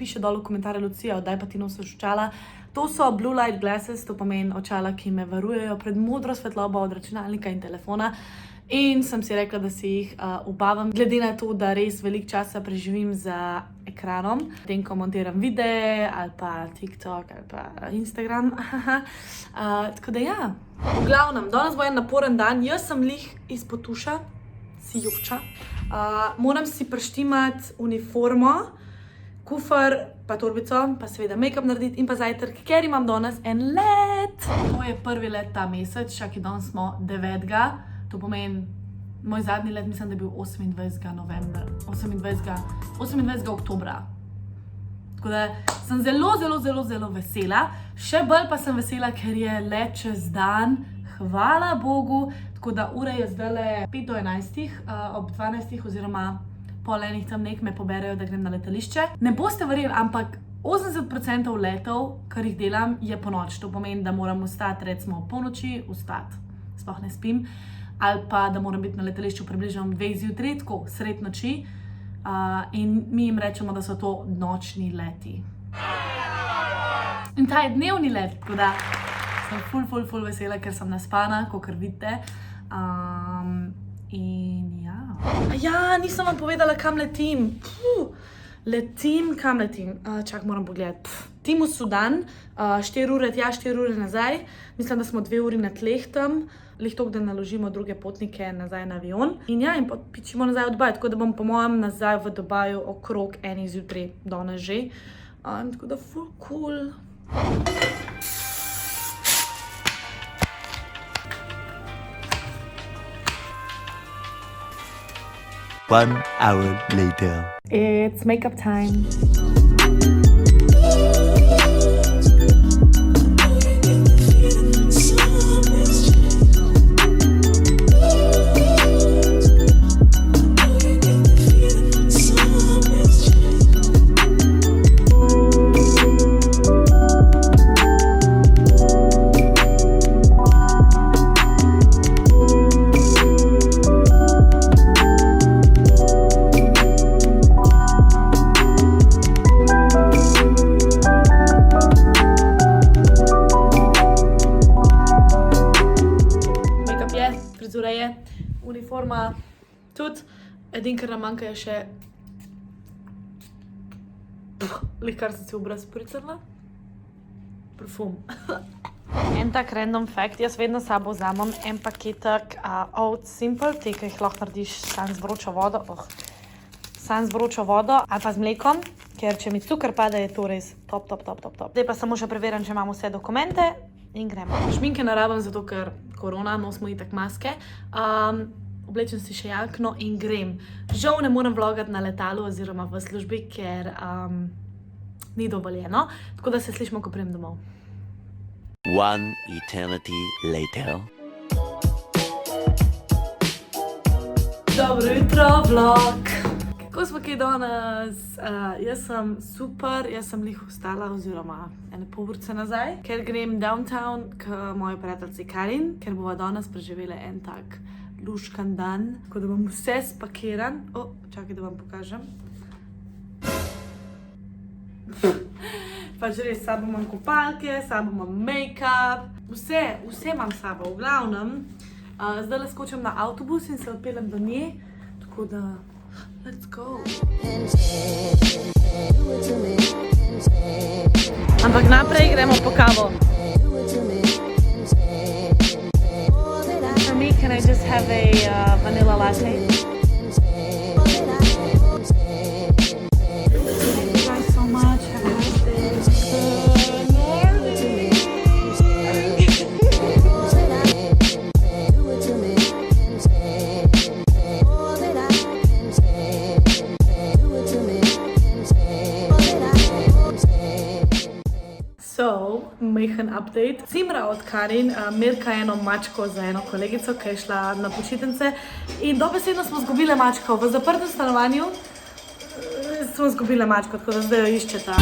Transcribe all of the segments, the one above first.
piše dol v komentarje Lucija, daj pa ti nosiš očala. To so blue light glasses, to pomeni očala, ki me varujejo pred modro svetlobo od računalnika in telefona. In sem si rekla, da si jih obavam, glede na to, da res veliko časa preživim za ekranom, potem ko montiram videe ali pa TikTok ali pa Instagram. Tako da ja. V glavnem, danes bo en naporen dan, jaz sem lih izpod tuša, si jovča. Moram si preštimati uniformo, kufr, pa torbico, pa seveda make-up narediti in pa zajtrk, ker imam danes en let. To je prvi let ta mesec, čakaj, danes smo 9. To pomeni, moj zadnji let mislim, da je bil 28. novembra, 28. oktobra. Tako da sem zelo vesela. Še bolj pa sem vesela, ker je let čez dan, hvala Bogu. Tako da ura je zdajle 5 do 11, ob 12 oziroma pol enih tam nek me poberejo, da grem na letališče. Ne boste verjeli, ampak 80% letov, kar jih delam, je po noč. To pomeni, da moram vstati recimo ob polnoči, sploh ne spim. Ali pa, da moram biti na letališču približno 2 zjutraj, tako sred noči. In mi jim rečemo, da so to nočni leti. In ta je dnevni let, tako da sem ful vesela, ker sem naspana, kakor vidite. In ja. Ja, nisem vam povedala, kam letim. Kam letim? Čak, moram pogledati. Letim v Sudan, 4 ure tja, 4 ure nazaj. Mislim, da smo 2 uri na tleh tam. Lih toliko, da naložimo druge potnike nazaj na avion. In ja, in pičimo nazaj v Dubaj, tako da bom po mojem nazaj v Dubaju okrog 1 zjutraj danes že. Tako da ful cool. One hour later. It's makeup time. Frizura je, uniforma tudi, edin, kar nam manjka je še kar sem si obraz pricrla. Parfum. En tak random fact, jaz vedno s sabo vzamem en paketek Oat Simple, te, ki jih lahko narediš sam z vročo vodo, ali pa z mlekom, ker če mi cukor pade, je to res top. Zdaj pa samo še preverjam, če imam vse dokumente. In gremo. Šminke ne rabim, zato ker korona, nosimo itak maske. Oblečem si še jakno in grem. Žal ne morem vlogati na letalu oziroma v službi, ker ni dovoljeno. Tako da se slišimo, ko pridem domov. One eternity later. Dobro jutro, vlog! Kako smo kaj danes? Jaz sem super, jaz sem lih vstala oziroma ene pol urce nazaj, ker grem downtown k moji prijateljici Karin, ker bova danes preživela en tak luškan dan, tako da bom vse spakiran. Čakaj, da vam pokažem. Pač res, sabo imam kopalke, sabo imam make-up, vse imam sabo, v glavnem. Zdaj le skočim na avtobus in se odpeljem do nje, tako da let's go. Ampak naprej gremo po kavo. For me, can I just have a vanilla latte? Thank you guys so much. Have a nice day. Majhen update. Cimra od Karin, Mirka eno mačko za eno kolegico, ki je šla na počitnice in dobesedno smo zgubile mačko. V zaprtem stanovanju smo zgubile mačko, tako da zdaj jo iščeta.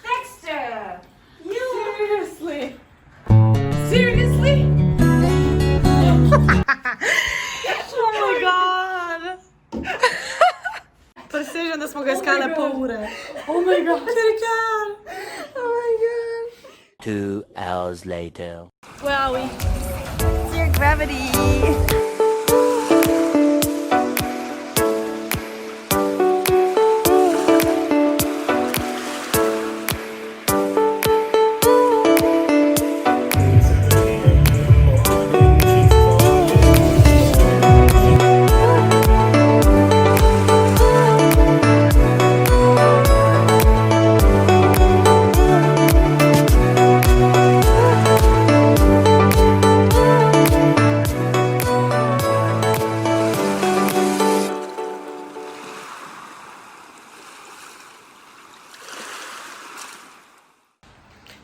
Dexter! Seriously? Seriously? Oh my god! vem, da smo ga iskali pol ure. Oh my god. Kirkar! Oh my god. 2 hours later. Where are we? Dear gravity.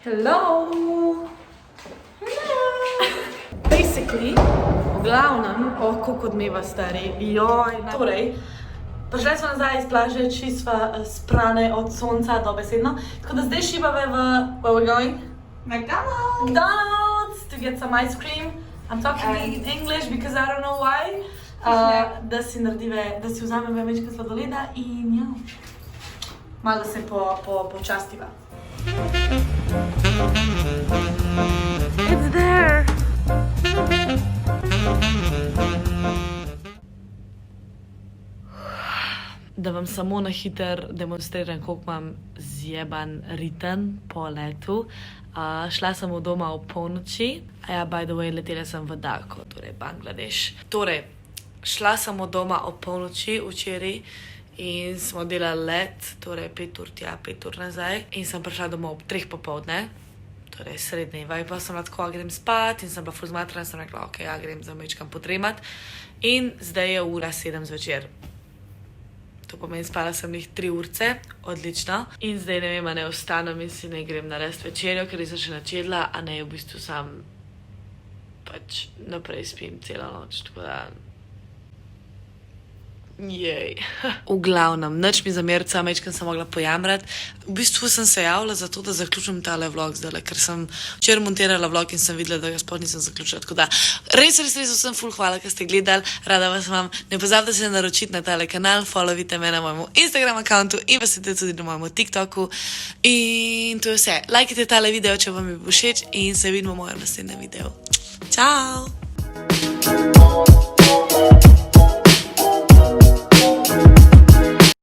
Hello! Basically, v glavnem, koliko odmeva stari, joj, torej, prišli smo nazaj iz plaže, čist sva sprane od sonca dobesedno, tako da zdaj šibave v, where we going? McDonald's. McDonald's to get some ice cream. I'm talking in English because I don't know why. Da si naredive, da si vzameme večkrat sladoleda in ja, malo da se počastiva. It's there! Da vam samo na hiter demonstriram, koliko imam zjeban ritem po letu. Šla sem od doma ob polnoči, a ja, by the way, letela sem v Dhako, torej Bangladeš. Torej, šla sem od doma ob polnoči včeraj in smo delali let, torej 5 ur tja, 5 ur nazaj in sem prišla domov ob 3 popoldne, torej srednjeva in pa sem bila tako, grem spat in sem bila ful zmatrana in sem rekla, ok, ja, grem za mečkam potremat in zdaj je ura 7 zvečer. To pomeni, spala sem jih 3 urce, odlično. In zdaj ne vem, a ne ostanem in si ne grem narediti večerjo, ker nisem še načedla, a ne v bistvu sam pač naprej spim celo noč, tako da... Jej. V glavnem, nič mi zamerca, mečkam sem mogla pojamrati. V bistvu sem se javila zato, da zaključim tale vlog zdajle, ker sem včeraj montirala vlog in sem videla, da ga sploh nisem zaključila. Tako da res vsem ful hvala, ker ste gledali. Rada vas imam. Ne pozabite se naročiti na tale kanal, followite me na mojemu Instagram accountu in vas sedite tudi na mojemu TikToku. In to je vse. Lajkite tale video, če vam je bil všeč in se vidimo v mojem naslednjem videu. Ciao!